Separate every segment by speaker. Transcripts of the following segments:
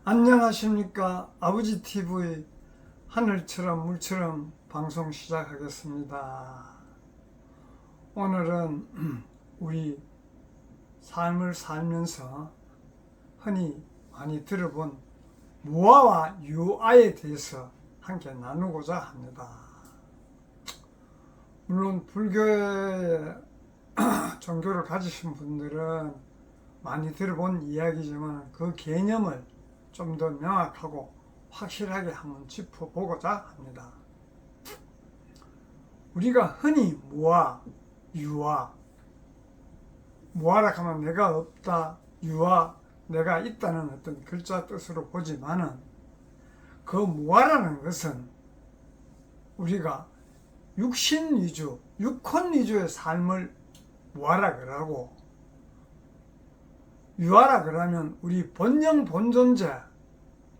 Speaker 1: 안녕하십니까. 아버지 TV 하늘처럼 물처럼 방송 시작하겠습니다. 오늘은 우리 삶을 살면서 흔히 많이 들어본 무아와 유아에 대해서 함께 나누고자 합니다. 물론 불교의 종교를 가지신 분들은 많이 들어본 이야기지만 그 개념을 좀 더 명확하고 확실하게 한번 짚어보고자 합니다. 우리가 흔히 무아, 유아, 무아라 하면 내가 없다, 유아, 내가 있다는 어떤 글자 뜻으로 보지만은 그 무아라는 것은 우리가 육신 위주, 육혼 위주의 삶을 무아라 그러고, 유아라 그러면 우리 본영 본존재,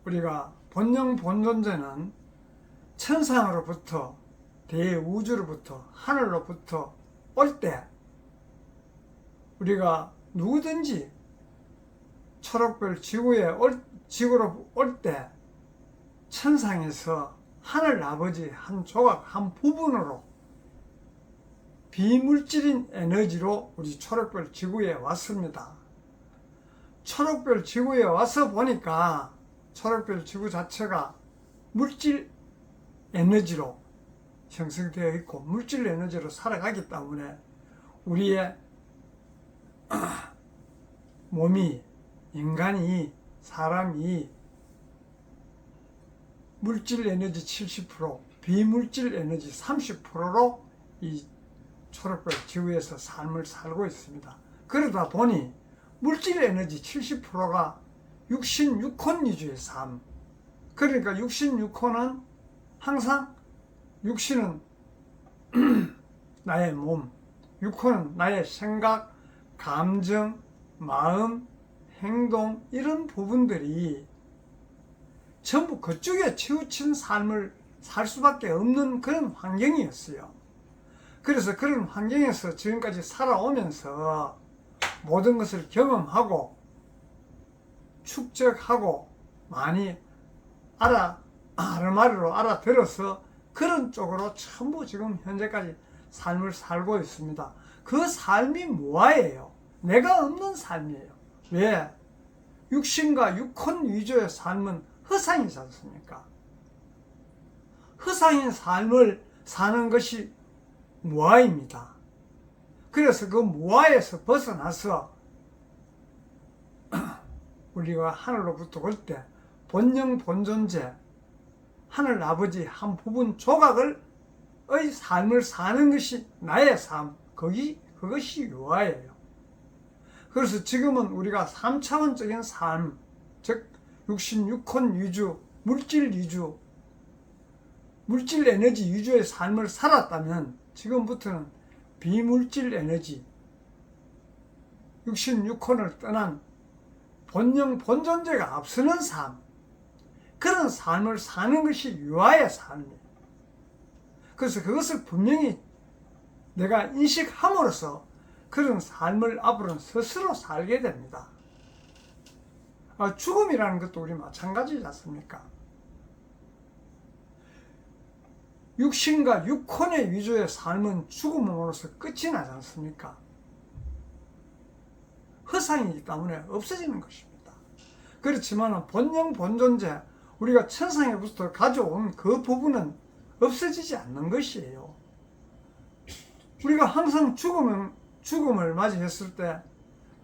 Speaker 1: 우리가 본영 본존재는 천상으로부터 대우주로부터 하늘로부터 올 때 우리가 누구든지 초록별 지구로 올 때 천상에서 하늘 아버지 한 조각 한 부분으로 비물질인 에너지로 우리 초록별 지구에 왔습니다. 초록별 지구에 와서 보니까 초록별 지구 자체가 물질 에너지로 형성되어 있고 물질 에너지로 살아가기 때문에 우리의 몸이, 인간이, 사람이 물질 에너지 70%, 비물질 에너지 30%로 이 초록별 지구에서 삶을 살고 있습니다. 그러다 보니 물질 에너지 70%가 육신 육혼 위주의 삶. 그러니까 육신 육혼은 항상 육신은 나의 몸, 육혼은 나의 생각, 감정, 마음, 행동 이런 부분들이 전부 그쪽에 치우친 삶을 살 수밖에 없는 그런 환경이었어요. 그래서 그런 환경에서 지금까지 살아오면서 모든 것을 경험하고 축적하고 많이 아르마리로 알아들어서 그런 쪽으로 전부 지금 현재까지 삶을 살고 있습니다. 그 삶이 무아예요. 내가 없는 삶이에요. 왜? 육신과 육혼 위주의 삶은 허상이지 않습니까? 허상인 삶을 사는 것이 무아입니다. 그래서 그 무아에서 벗어나서 우리가 하늘로부터 올 때 본영 본존재 하늘 아버지 한 부분 조각의 삶을 사는 것이 나의 삶, 그것이 유아예요. 그래서 지금은 우리가 3차원적인 삶, 즉 육신 육혼 위주, 물질 위주, 물질 에너지 위주의 삶을 살았다면 지금부터는 비물질 에너지, 육신 육혼을 떠난 본영 본존재가 앞서는 삶, 그런 삶을 사는 것이 유아의 삶이에요. 그래서 그것을 분명히 내가 인식함으로써 그런 삶을 앞으로는 스스로 살게 됩니다. 죽음이라는 것도 우리 마찬가지지 않습니까? 육신과 육혼의 위주의 삶은 죽음으로써 끝이 나지 않습니까? 허상이기 때문에 없어지는 것입니다. 그렇지만 본영 본존재, 우리가 천상에부터 가져온 그 부분은 없어지지 않는 것이에요. 우리가 항상 죽음을 맞이했을 때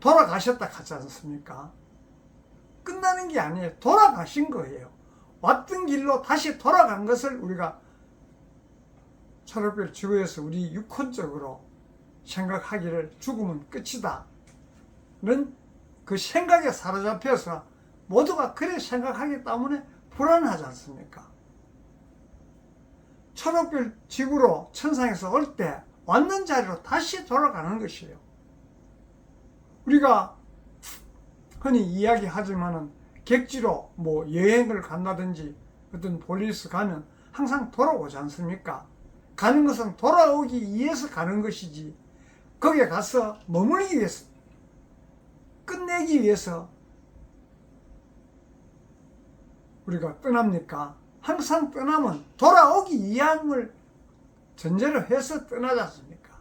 Speaker 1: 돌아가셨다 하지 않습니까? 끝나는 게 아니에요. 돌아가신 거예요. 왔던 길로 다시 돌아간 것을 우리가 초록별 지구에서 우리 육혼적으로 생각하기를 죽음은 끝이다 는 그 생각에 사로잡혀서 모두가 그래 생각하기 때문에 불안하지 않습니까? 초록별 지구로 천상에서 올 때 왔는 자리로 다시 돌아가는 것이에요. 우리가 흔히 이야기하지만은 객지로 여행을 간다든지 어떤 볼일에서 가면 항상 돌아오지 않습니까? 가는 것은 돌아오기 위해서 가는 것이지 거기에 가서 머물기 위해서, 끝내기 위해서 우리가 떠납니까? 항상 떠나면 돌아오기 이함을 전제로 해서 떠나지 않습니까?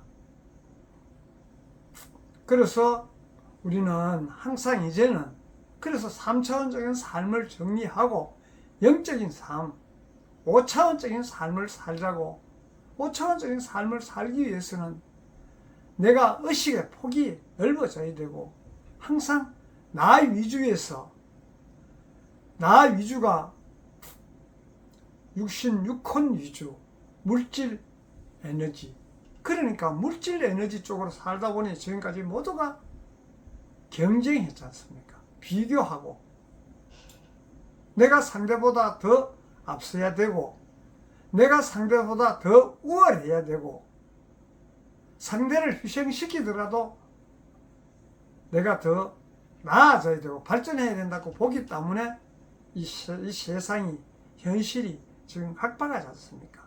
Speaker 1: 그래서 우리는 항상 이제는 그래서 3차원적인 삶을 정리하고 영적인 삶, 5차원적인 삶을 살자고. 5차원적인 삶을 살기 위해서는 내가 의식의 폭이 넓어져야 되고 항상 나 위주에서, 나 위주가 육신, 육혼 위주, 물질 에너지, 그러니까 물질 에너지 쪽으로 살다 보니 지금까지 모두가 경쟁했지 않습니까? 비교하고 내가 상대보다 더 앞서야 되고 내가 상대보다 더 우월해야 되고 상대를 희생시키더라도 내가 더 나아져야 되고 발전해야 된다고 보기 때문에 이 세상이, 현실이 지금 각박하지 않습니까?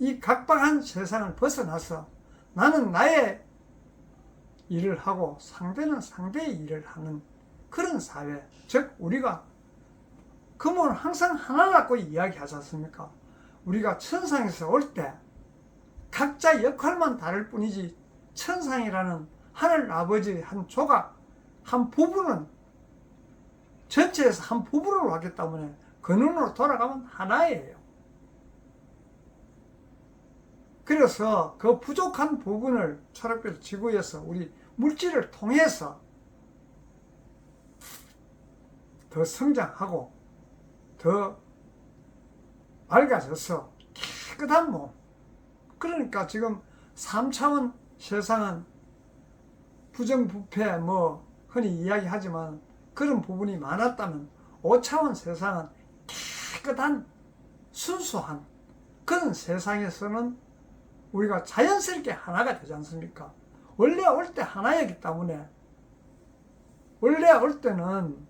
Speaker 1: 이 각박한 세상을 벗어나서 나는 나의 일을 하고 상대는 상대의 일을 하는 그런 사회, 즉 우리가 근본은 항상 하나라고 이야기하지 않습니까? 우리가 천상에서 올 때 각자 역할만 다를 뿐이지 천상이라는 하늘 아버지의 한 조각, 한 부분은 전체에서 한 부분으로 왔기 때문에 근원으로 돌아가면 하나예요. 그래서 그 부족한 부분을 초록별 지구에서 우리 물질을 통해서 더 성장하고 더 밝아져서 깨끗한 몸. 그러니까 지금 3차원 세상은 부정부패 뭐 흔히 이야기하지만 그런 부분이 많았다면 5차원 세상은 깨끗한 순수한 그런 세상에서는 우리가 자연스럽게 하나가 되지 않습니까? 원래 올 때 하나이기 때문에 원래 올 때는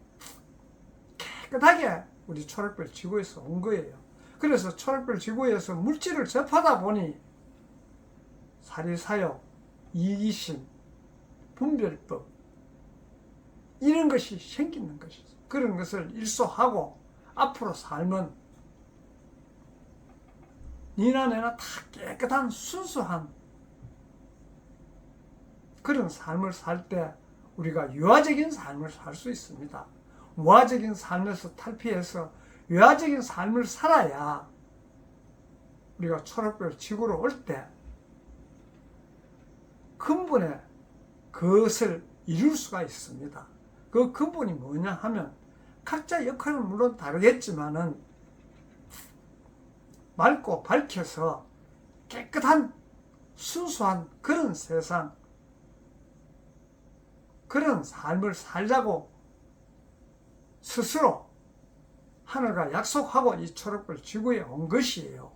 Speaker 1: 깨끗하게 우리 초록별 지구에서 온 거예요. 그래서 초록별 지구에서 물질을 접하다 보니 사리사욕, 이기심, 분별법 이런 것이 생기는 것이죠. 그런 것을 일소하고 앞으로 삶은 니나 내나 다 깨끗한 순수한 그런 삶을 살 때 우리가 유아적인 삶을 살 수 있습니다. 무아적인 삶에서 탈피해서 유아적인 삶을 살아야 우리가 초록별 지구로 올 때 근본에 그것을 이룰 수가 있습니다. 그 근본이 뭐냐 하면 각자 역할은 물론 다르겠지만은 맑고 밝혀서 깨끗한 순수한 그런 세상, 그런 삶을 살자고 스스로 하늘과 약속하고 이 초록별 지구에 온 것이에요.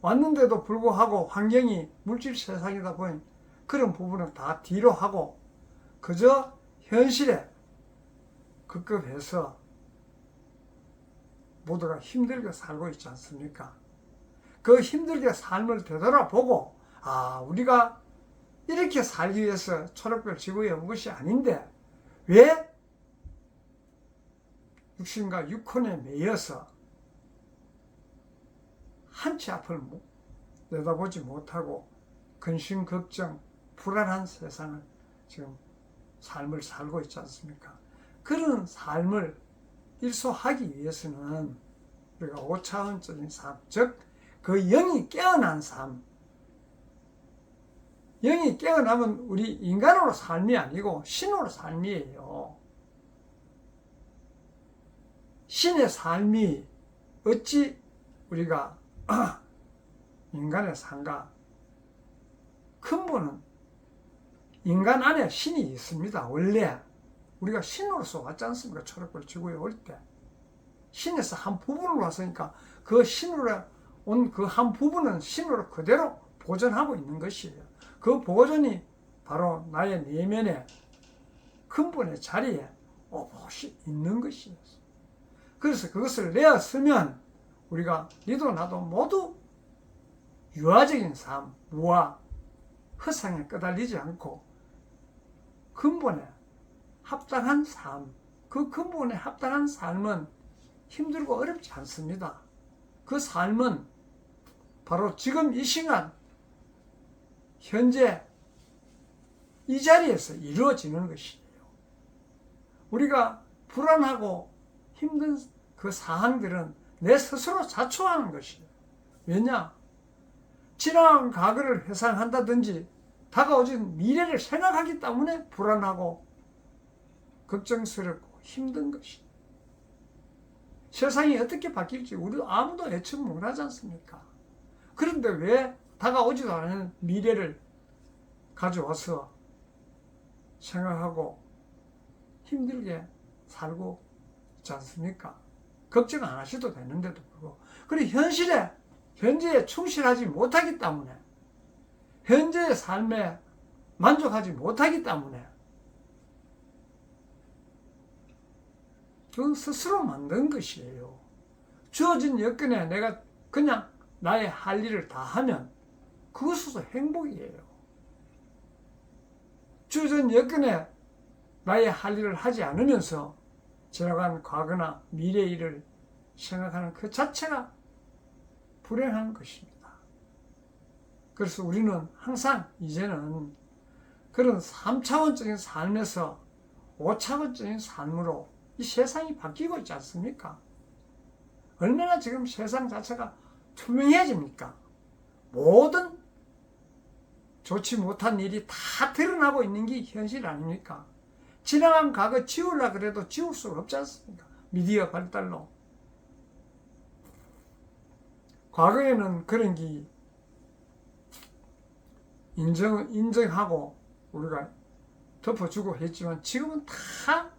Speaker 1: 왔는데도 불구하고 환경이 물질 세상이다 보니 그런 부분은 다 뒤로 하고 그저 현실에 급급해서 모두가 힘들게 살고 있지 않습니까? 그 힘들게 삶을 되돌아보고 우리가 이렇게 살기 위해서 초록별 지구에 온 것이 아닌데 왜 육신과 육혼에 매여서 한치 앞을 내다보지 못하고 근심, 걱정, 불안한 세상을 지금 삶을 살고 있지 않습니까? 그런 삶을 일소하기 위해서는 우리가 5차원적인 삶, 즉 그 영이 깨어난 삶, 영이 깨어나면 우리 인간으로 삶이 아니고 신으로 삶이에요. 신의 삶이 어찌 우리가 인간의 삶과 근본은 인간 안에 신이 있습니다. 원래 우리가 신으로서 왔지 않습니까? 초록별 지구에 올 때 신에서 한 부분으로 왔으니까 그 신으로 온 그 한 부분은 신으로 그대로 보존하고 있는 것이에요. 그 보존이 바로 나의 내면의 근본의 자리에 오롯이 있는 것이에요. 그래서 그것을 내었으면 우리가 니도 나도 모두 유아적인 삶, 무아, 허상에 끄달리지 않고 근본에 합당한 삶, 그 근본에 합당한 삶은 힘들고 어렵지 않습니다. 그 삶은 바로 지금 이 시간 현재 이 자리에서 이루어지는 것이에요. 우리가 불안하고 힘든 그 사항들은 내 스스로 자초하는 것이에요. 왜냐? 지나간 과거를 회상한다든지 다가오지 미래를 생각하기 때문에 불안하고 걱정스럽고 힘든 것이에요. 세상이 어떻게 바뀔지 우리도 아무도 예측 못하지 않습니까? 그런데 왜 다가오지도 않은 미래를 가져와서 생각하고 힘들게 살고 있지 않습니까? 걱정 안 하셔도 되는데도 불구하고. 그리고 현재에 충실하지 못하기 때문에, 현재의 삶에 만족하지 못하기 때문에 그 스스로 만든 것이에요. 주어진 여건에 내가 그냥 나의 할 일을 다 하면 그것으로 행복이에요. 주어진 여건에 나의 할 일을 하지 않으면서 지나간 과거나 미래 일을 생각하는 그 자체가 불행한 것입니다. 그래서 우리는 항상 이제는 그런 3차원적인 삶에서 5차원적인 삶으로 이 세상이 바뀌고 있지 않습니까? 얼마나 지금 세상 자체가 투명해집니까? 모든 좋지 못한 일이 다 드러나고 있는 게 현실 아닙니까? 지나간 과거 지우려고 그래도 지울 수가 없지 않습니까? 미디어 발달로. 과거에는 그런 게 인정하고 우리가 덮어주고 했지만 지금은 다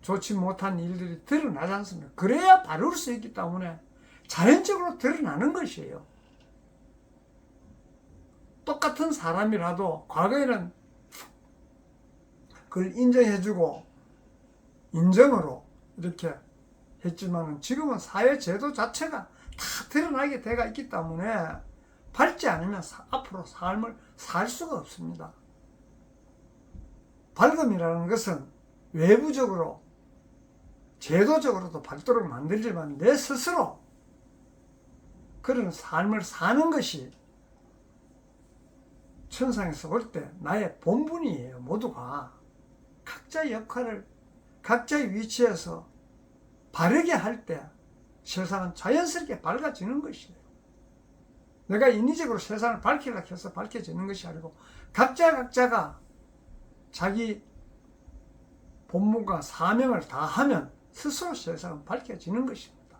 Speaker 1: 좋지 못한 일들이 드러나지 않습니까? 그래야 바를 수 있기 때문에 자연적으로 드러나는 것이에요. 똑같은 사람이라도 과거에는 그걸 인정해주고 인정으로 이렇게 했지만 지금은 사회 제도 자체가 다 드러나게 돼가 있기 때문에 밟지 않으면 앞으로 삶을 살 수가 없습니다. 밝음이라는 것은 외부적으로 제도적으로도 밝도록 만들지만 내 스스로 그런 삶을 사는 것이 천상에서 올 때 나의 본분이에요. 모두가 각자의 역할을 각자의 위치에서 바르게 할 때 세상은 자연스럽게 밝아지는 것이에요. 내가 인위적으로 세상을 밝히려고 해서 밝혀지는 것이 아니고 각자가 자기 본분과 사명을 다하면 스스로 세상은 밝혀지는 것입니다.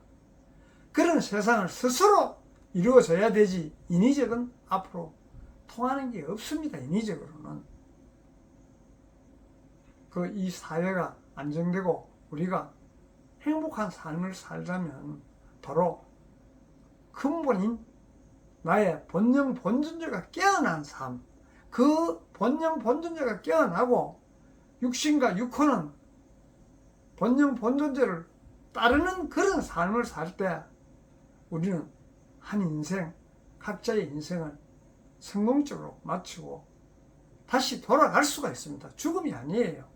Speaker 1: 그런 세상을 스스로 이루어져야 되지 인위적은 앞으로 통하는 게 없습니다. 인위적으로는. 이 사회가 안정되고 우리가 행복한 삶을 살자면 바로 근본인 나의 본영 본존재가 깨어난 삶, 그 본영 본존재가 깨어나고 육신과 육혼은 본영 본존재를 따르는 그런 삶을 살 때 우리는 한 인생, 각자의 인생을 성공적으로 마치고 다시 돌아갈 수가 있습니다. 죽음이 아니에요.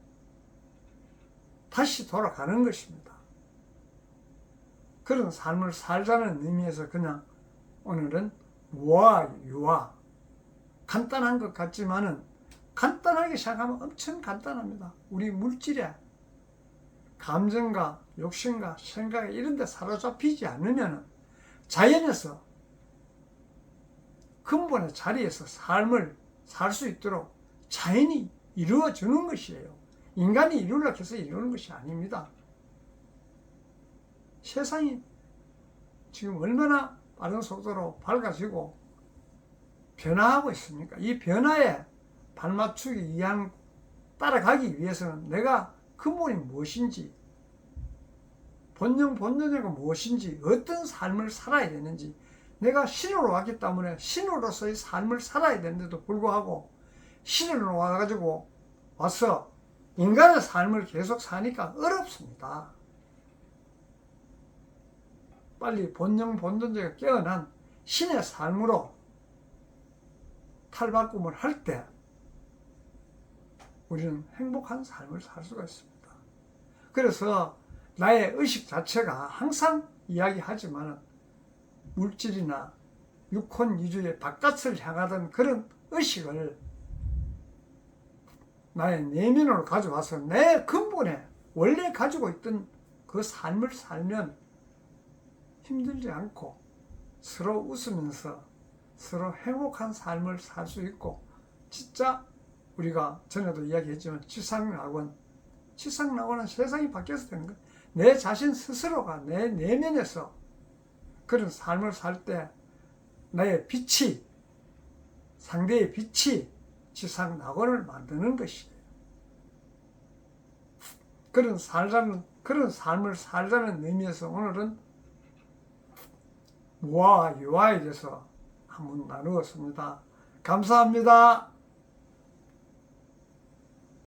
Speaker 1: 다시 돌아가는 것입니다. 그런 삶을 살자는 의미에서 그냥 오늘은 무와 유와 간단한 것 같지만은 간단하게 생각하면 엄청 간단합니다. 우리 물질에 감정과 욕심과 생각에 이런 데 사로잡히지 않으면 자연에서 근본의 자리에서 삶을 살 수 있도록 자연이 이루어주는 것이에요. 인간이 이루려고 해서 이루는 것이 아닙니다. 세상이 지금 얼마나 빠른 속도로 밝아지고 변화하고 있습니까? 이 변화에 발맞추기 위한 따라가기 위해서는 내가 근본이 무엇인지 본연가 무엇인지 어떤 삶을 살아야 되는지 내가 신으로 왔기 때문에 신으로서의 삶을 살아야 되는데도 불구하고 신으로 와서 인간의 삶을 계속 사니까 어렵습니다. 빨리 본존재가 깨어난 신의 삶으로 탈바꿈을 할 때 우리는 행복한 삶을 살 수가 있습니다. 그래서 나의 의식 자체가 항상 이야기하지만 물질이나 육혼 위주의 바깥을 향하던 그런 의식을 나의 내면으로 가져와서 내 근본에 원래 가지고 있던 그 삶을 살면 힘들지 않고 서로 웃으면서 서로 행복한 삶을 살 수 있고, 진짜 우리가 전에도 이야기했지만 치상낙원은 세상이 바뀌어서 되는 거예요. 내 자신 스스로가 내 내면에서 그런 삶을 살 때 나의 빛이, 상대의 빛이 치상낙원을 만드는 것이에요. 그런 삶을 살자는 의미에서 오늘은 무아와 유아에 대해서 한번 나누었습니다. 감사합니다.